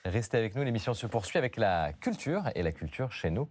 Restez avec nous, l'émission se poursuit avec la culture. Et la culture, chez nous,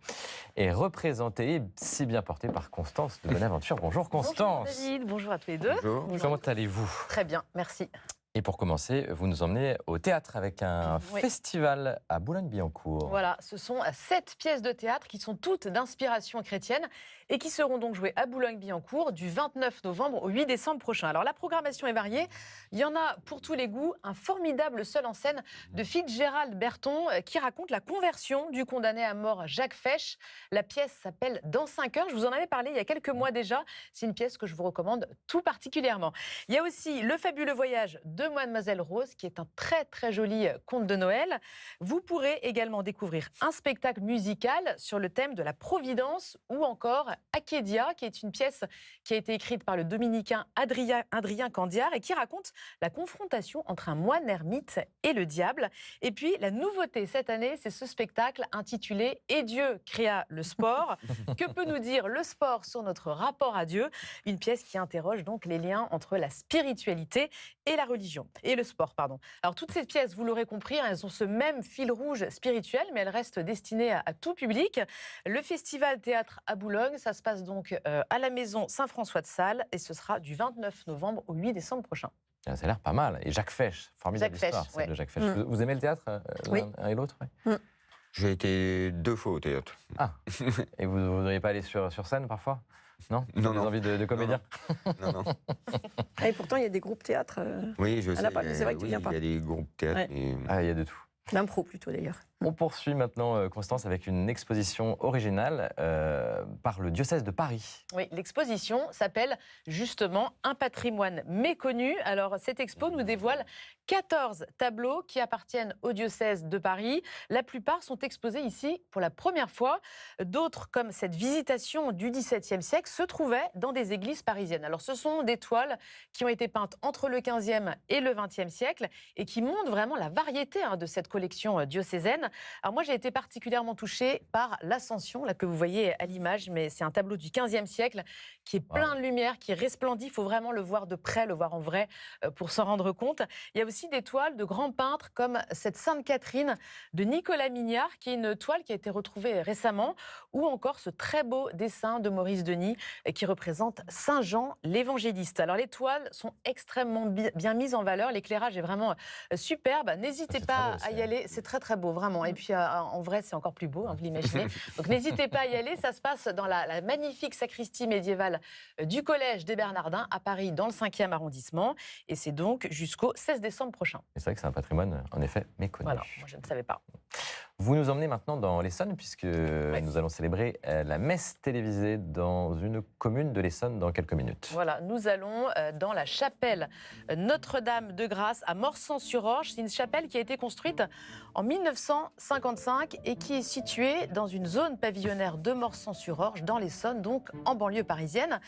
est représentée, si bien portée par Constance de Bonaventure. Bonjour Constance. Bonjour David, bonjour à tous les deux. Bonjour. Comment allez-vous? Très bien, merci. Et pour commencer, vous nous emmenez au théâtre avec un festival à Boulogne-Billancourt. Voilà, ce sont 7 pièces de théâtre qui sont toutes d'inspiration chrétienne et qui seront donc jouées à Boulogne-Billancourt du 29 novembre au 8 décembre prochain. Alors la programmation est variée, il y en a pour tous les goûts. Un formidable seul en scène de Fitzgerald Berton qui raconte la conversion du condamné à mort Jacques Fesch. La pièce s'appelle Dans 5 heures, je vous en avais parlé il y a quelques mois déjà. C'est une pièce que je vous recommande tout particulièrement. Il y a aussi Le fabuleux voyage de Mademoiselle Rose, qui est un très très joli conte de Noël. Vous pourrez également découvrir un spectacle musical sur le thème de la Providence ou encore Akédia, qui est une pièce qui a été écrite par le dominicain Adrien Candiar et qui raconte la confrontation entre un moine ermite et le diable. Et puis la nouveauté cette année, c'est ce spectacle intitulé « Et Dieu créa le sport ». Que peut nous dire le sport sur notre rapport à Dieu? Une pièce qui interroge donc les liens entre la spiritualité et la religion. Et le sport, pardon. Alors toutes ces pièces, vous l'aurez compris, elles ont ce même fil rouge spirituel, mais elles restent destinées à tout public. Le festival théâtre à Boulogne, ça se passe donc à la maison Saint-François de Sales et ce sera du 29 novembre au 8 décembre prochain. Ça a l'air pas mal. Et Jacques Fesch, formidable histoire, celle de Jacques Fesch. Vous aimez le théâtre, oui. l'un et l'autre? J'ai été 2 fois au théâtre. Ah, et vous ne voudriez pas aller sur scène parfois? Non? Vous avez des envies de comédien? Non. Et pourtant, il y a des groupes théâtre. Oui, je sais. C'est vrai que tu viens pas. Il y a des groupes théâtre. Ouais. Ah, il y a de tout. L'impro plutôt d'ailleurs. On poursuit maintenant, Constance, avec une exposition originale par le diocèse de Paris. Oui, l'exposition s'appelle justement Un patrimoine méconnu. Alors, cette expo nous dévoile 14 tableaux qui appartiennent au diocèse de Paris. La plupart sont exposés ici pour la première fois. D'autres, comme cette visitation du XVIIe siècle, se trouvaient dans des églises parisiennes. Alors, ce sont des toiles qui ont été peintes entre le XVe et le XXe siècle et qui montrent vraiment la variété de cette collection diocésaine. Alors moi, j'ai été particulièrement touchée par l'Ascension, là que vous voyez à l'image, mais c'est un tableau du XVe siècle qui est plein de lumière, qui resplendit. Il faut vraiment le voir de près, le voir en vrai pour s'en rendre compte. Il y a aussi des toiles de grands peintres comme cette Sainte Catherine de Nicolas Mignard, qui est une toile qui a été retrouvée récemment, ou encore ce très beau dessin de Maurice Denis qui représente Saint Jean l'évangéliste. Alors les toiles sont extrêmement bien mises en valeur, l'éclairage est vraiment superbe. N'hésitez pas à y aller, c'est très très beau, vraiment. Et puis en vrai, c'est encore plus beau, vous l'imaginez. Donc n'hésitez pas à y aller, ça se passe dans la magnifique sacristie médiévale du Collège des Bernardins à Paris, dans le 5e arrondissement. Et c'est donc jusqu'au 16 décembre prochain. C'est vrai que c'est un patrimoine, en effet, méconnu. Voilà, moi je ne savais pas. Vous nous emmenez maintenant dans l'Essonne, puisque nous allons célébrer la messe télévisée dans une commune de l'Essonne dans quelques minutes. Voilà, nous allons dans la chapelle Notre-Dame de Grâce à Morsan-sur-Orge. C'est une chapelle qui a été construite en 1955 et qui est située dans une zone pavillonnaire de Morsan-sur-Orge, dans l'Essonne, donc en banlieue parisienne.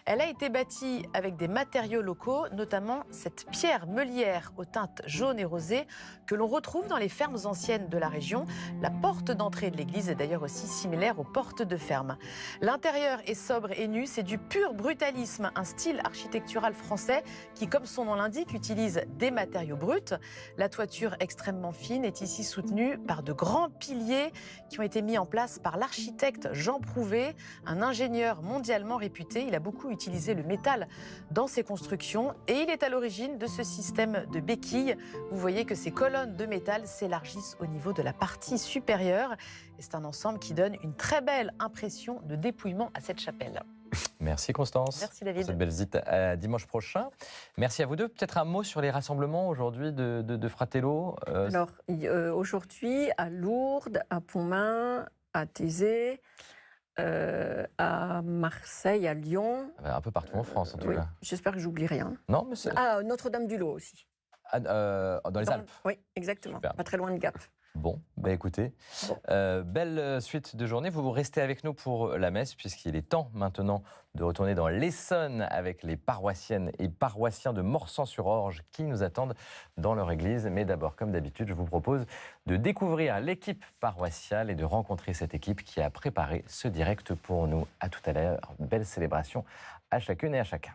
Elle a été bâtie avec des matériaux locaux, notamment cette pierre meulière aux teintes jaunes et rosées que l'on retrouve dans les fermes anciennes de la région. La porte d'entrée de l'église est d'ailleurs aussi similaire aux portes de ferme. L'intérieur est sobre et nu, c'est du pur brutalisme, un style architectural français qui, comme son nom l'indique, utilise des matériaux bruts. La toiture extrêmement fine est ici soutenue par de grands piliers qui ont été mis en place par l'architecte Jean Prouvé, un ingénieur mondialement réputé. Il a beaucoup utilisé le métal dans ses constructions et il est à l'origine de ce système de béquilles. Vous voyez que ces colonnes de métal s'élargissent au niveau de la partie supérieure. Et c'est un ensemble qui donne une très belle impression de dépouillement à cette chapelle. Merci Constance. Merci David. Pour cette belle visite à dimanche prochain. Merci à vous deux. Peut-être un mot sur les rassemblements aujourd'hui de Fratello. Alors, aujourd'hui, à Lourdes, à Pontmain, à Thésée, à Marseille, à Lyon. Un peu partout en France, en tout cas. J'espère que j'oublie rien. Non, mais c'est... Ah, Notre-Dame-du-Lot aussi. Dans les Alpes. Oui, exactement. Super. Pas très loin de Gap. Bon, écoutez, belle suite de journée. Vous restez avec nous pour la messe, puisqu'il est temps maintenant de retourner dans l'Essonne avec les paroissiennes et paroissiens de Morsan-sur-Orge qui nous attendent dans leur église. Mais d'abord, comme d'habitude, je vous propose de découvrir l'équipe paroissiale et de rencontrer cette équipe qui a préparé ce direct pour nous. À tout à l'heure. Belle célébration à chacune et à chacun.